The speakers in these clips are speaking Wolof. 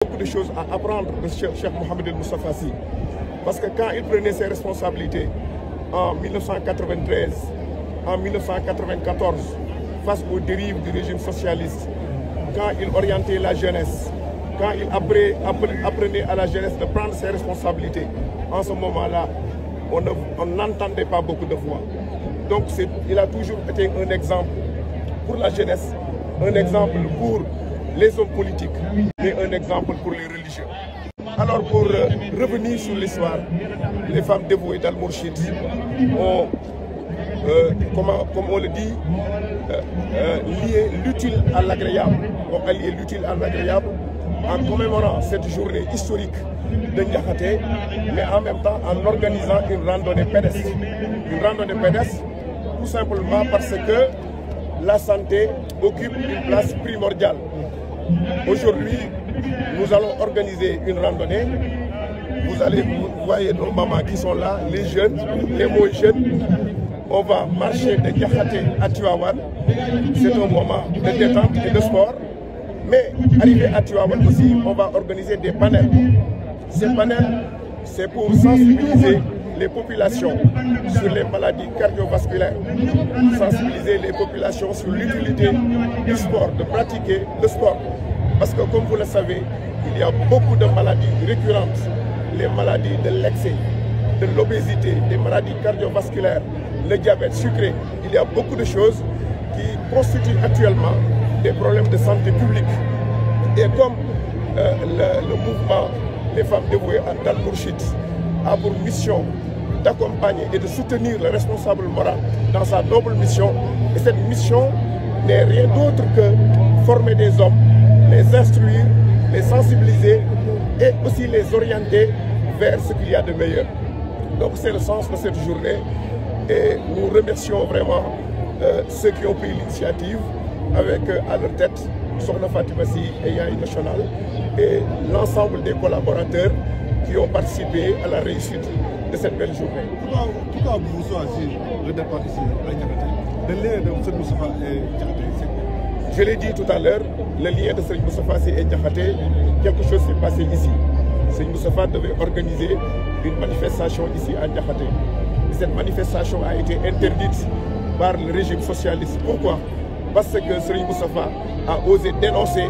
Beaucoup de choses à apprendre de Cheikh Mouhamed El Moustapha Sy. Parce que quand il prenait ses responsabilités en 1993, en 1994, face aux dérives du régime socialiste, quand il orientait la jeunesse, quand il apprenait à la jeunesse de prendre ses responsabilités, en ce moment-là, on n'entendait pas beaucoup de voix. Donc il a toujours été un exemple pour la jeunesse, un exemple pour les hommes politiques, mais un exemple pour les religieux. Alors pour revenir sur l'histoire, les femmes dévouées d'Al-Mourchid ont, comme on le dit, lié l'utile à l'agréable, ont allié l'utile à l'agréable en commémorant cette journée historique de Ndiakhaté, mais en même temps en organisant une randonnée pédestre. Une randonnée pédestre, tout simplement parce que la santé occupe une place primordiale. Aujourd'hui, nous allons organiser une randonnée. Vous voyez nos mamans qui sont là, les jeunes, les moins jeunes. On va marcher de Ndiakhaté à Tivaouane. C'est un moment de détente et de sport. Mais arrivé à Tivaouane aussi, on va organiser des panels. Ces panels, c'est pour sensibiliser les populations sur les maladies cardiovasculaires, sensibiliser les populations sur l'utilité du sport, de pratiquer le sport. Parce que comme vous le savez, il y a beaucoup de maladies récurrentes, les maladies de l'excès, de l'obésité, des maladies cardiovasculaires, le diabète sucré. Il y a beaucoup de choses qui constituent actuellement des problèmes de santé publique. Et comme le mouvement des femmes dévouées d'Al-Mourchid a pour mission d'accompagner et de soutenir le responsable moral dans sa noble mission. Et cette mission n'est rien d'autre que former des hommes, les instruire, les sensibiliser et aussi les orienter vers ce qu'il y a de meilleur. Donc c'est le sens de cette journée et nous remercions vraiment ceux qui ont pris l'initiative avec à leur tête Sokhna Fatima Sy et Yaye National et l'ensemble des collaborateurs qui ont participé à la réussite de cette belle journée. Pourquoi vous choisissez le départ ici à Ndiakhaté? Le lien de Serigne Moustapha et Ndiakhaté, c'est quoi? Je l'ai dit tout à l'heure, le lien de Serigne Moustapha Sy et Ndiakhaté, quelque chose s'est passé ici. Serigne Moustapha devait organiser une manifestation ici à Ndiakhaté. Cette manifestation a été interdite par le régime socialiste. Pourquoi? Parce que Serigne Moustapha a osé dénoncer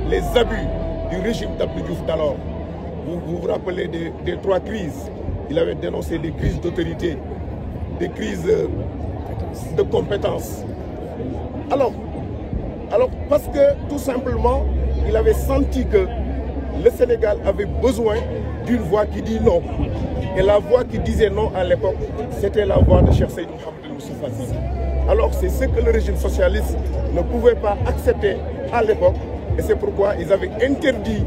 les abus du régime d'Abdou Diouf d'alors. Vous vous rappelez des trois crises. Il avait dénoncé des crises d'autorité, des crises de compétences. Alors, parce que tout simplement, il avait senti que le Sénégal avait besoin d'une voix qui dit non. Et la voix qui disait non à l'époque, c'était la voix de Cheikh Seydou Mouhamed El Moustapha Sy. Alors c'est ce que le régime socialiste ne pouvait pas accepter à l'époque. Et c'est pourquoi ils avaient interdit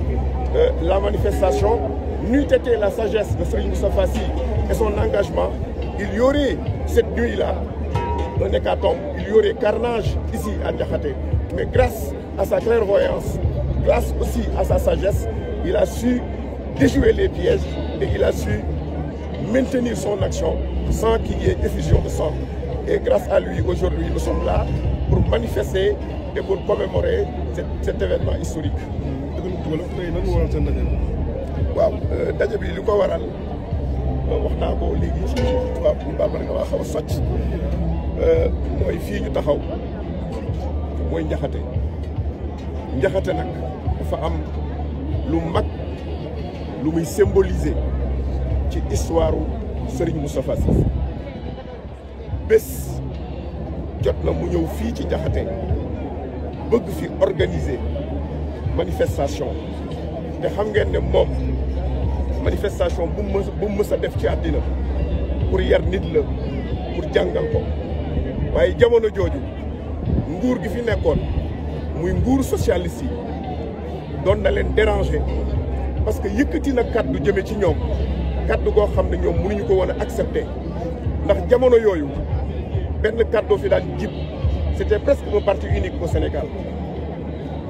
la manifestation. N'eût été la sagesse de Serigne Moustapha Sy et son engagement, il y aurait cette nuit-là un hécatombe, il y aurait carnage ici à Ndiakhaté. Mais grâce à sa clairvoyance, grâce aussi à sa sagesse, il a su déjouer les pièges et il a su maintenir son action sans qu'il y ait effusion de sang. Et grâce à lui, aujourd'hui, nous sommes là pour manifester et pour commémorer cet événement historique. waaw daje bi li ko waral wax naa ko léegi ci tubaab ñu baal ma nga waa xaw a socc mooy fii ñu taxaw mooy Ndiakhaté. Ndiakhaté nag dafa am lu mag lu muy symboliser ci histoire Serigne Moustapha Sy. Bés jot na mu ñëw fii ci Ndiakhaté bëgg fi organiser manifestation te xam ngeen ne moom manifestation bu mu mës a def ci àddina pour yar nit la pour jàngal ko waaye jamono jooju nguur gi fi nekkoon muy nguur socialiste yi doon na leen déranger parce que yëkkati na kaddu jëme ci ñoom kaddu goo xam ne ñoom mënuñu ko woon a accepter ndax jamono yooyu benn kaddu fi daan jib c'était presque un parti unique au Sénégal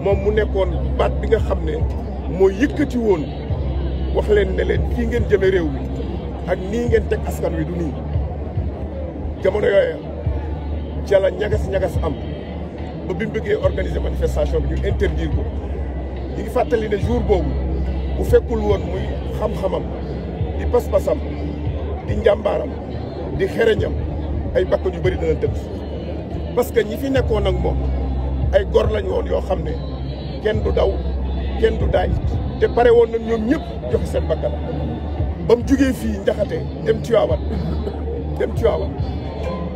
moom mu nekkoon baat bi nga xam ne moo yëkkati woon wax leen ne leen fii ngeen jëme réew mi ak nii ngeen teg askan wi du nii jamono yooya ca la ñagas-ñagas am ba bi mu bëggee organiser manifestation bi ñu interdire ko ñu ngi fàttali ne jour boobu bu fekkul woon muy xam-xamam di pas-pasam di njàmbaaram di xereñam ay bakkan yu bëri dana tëdd parce que ñi fi nekkoon ak moom ay gor lañ woon yoo xam ne kenn du daw kenn du daay te pare woon nañ ñoom ñëpp joxe seen bakkan ba mu jugee fii Njaxate dem Tiwaawan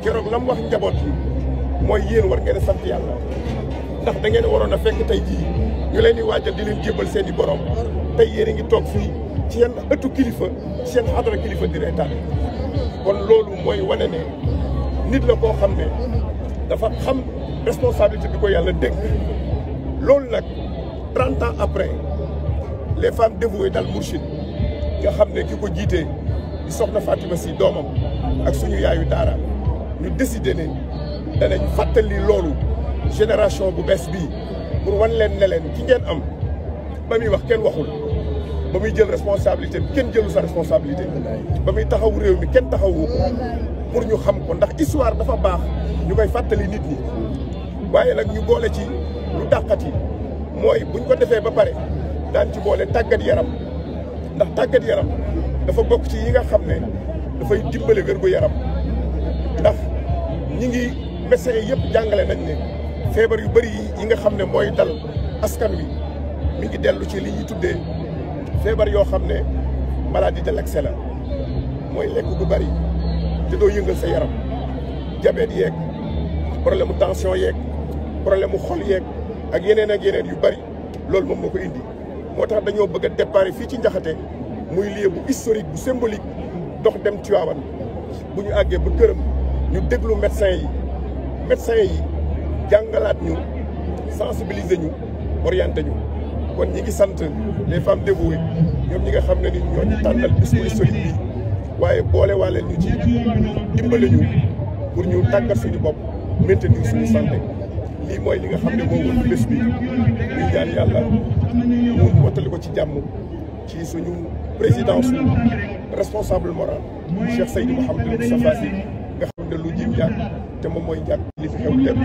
keroog la mu wax njaboot yi mooy yéen war ngeen a sant yàlla ndax da ngeen waroon a fekk tey jii ñu leen di waajal di leen jébbal seen i borom tey yéen a ngi toog fii ci seen ëttu kilifa ci seen xadara kilifa di reetaan kon loolu mooy wane ne nit la koo xam ne dafa xam responsabilité bi ko yàlla dénk loolu nag 30 ans après les femmes dévouées dal Mourchid nga xam ne ki ko jiitee di soxna Fatima si doomam ak suñu yaayu daara ñu décidé ne danañ fàttali loolu génération bu bees bii pour wan leen ne leen ki ngeen am ba muy wax kenn waxul ba muy jël responsabilité bi kenn jëlu sa responsabilité ba muy taxaw réew mi kenn taxawu ko pour ñu xam ko ndax histoire dafa baax ñu koy fàttali nit ñi waaye nag ñu boole ci lu dàqat yi mooy buñ ko defee ba pare daan ci boole tàggat yaram ndax tàggat yaram dafa bokk ci yi nga xam ne dafay dimbale wér-gu-yaram ndax ñi ngi médecins yi yëpp jàngale nañ ne feebar yu bëri yi nga xam ne mooy dal askan wi mi ngi dellu ci li ñuy tuddee feebar yoo xam ne maladie de l'excès la mooy lekk gu bëri te doo yëngal sa yaram diabète yeeg problème mu tension yeeg problème mu xol yeeg ak yeneen yu bëri loolu moom moo ko indi moo tax dañoo bëgg a départ fii ci Njaxate muy lieu bu historique bu symbolique dox dem Tiwaawan bu ñu àggee ba këram ñu déglu médecins yi jàngalaat ñu sensibiliser ñu orienté ñu kon ñi ngi sant les femmes dévouées ñoom ñi nga xam ne ni ñoo ñu tànnal bis bu historique bi waaye boole waaleel ñu ci dimbale ñu pour ñu tàggat suñu bopp maintenir suñu santé lii mooy li nga xam ne moo woon bés bi ñu ñaan yàlla mu mottali ko ci jàmm ci suñu président su responsable moral Cheikh Seydou Mouhamadou Moustapha Sy nga xam ne lu jim jàpp te moom mooy jàpp li fi xew lépp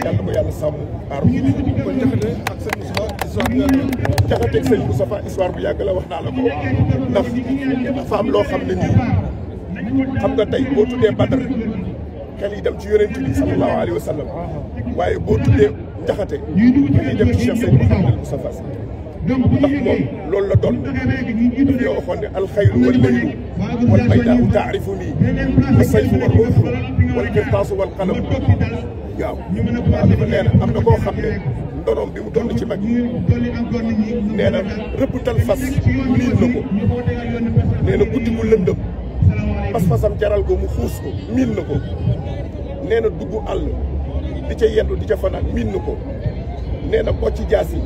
yàlla ko yàlla sàmm aar ko. Jaxate ak sëñ Moustapha histoire bu yàgg la wax naa la ko ndax dafa am loo xam ne nii xam nga tey boo tuddee Badar xel yi dem ci yonent bi sallallahu alayhi wa sallam waaye boo tuddee Jaxate xel yi dem ci Cheikh Seydou Mouhamadou Moustapha Sy ndax moom loolu la doon daf ñoo waxoon ne alxayru wal laylu wal baydaau taarifu nii wa sayfu wal ruuxu wal qirtaasu wal qalam waaw dafa nee na am na koo xam ne ndonoom bi mu doon ci mag yi nee na rëpptal fas miin na ko nee na guddi mu lëndëm pas-pasam jaral ko mu xuus ko miin na ko nee na dugg àll di ca yendu di ca fanaan miin na ko nee na bocci jaas yi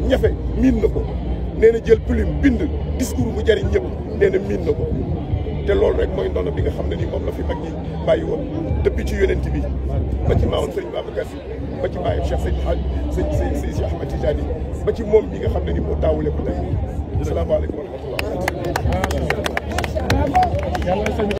ñafe miin na ko nee na jël plume bind discours bu jariñ ñëpp nee na miin na ko te loolu rek mooy ndono bi nga xam ne ni moom la fi mag ñi bàyyi woon depuis ci yonent bi ba ci maamam sëñ Babacar Si ba ci bàyyi Cheikh sëñ Ahmed Tidiane ba ci moom bi nga xam ne ni moo taawule ko tey asalaamaaleykum wa rahmatullah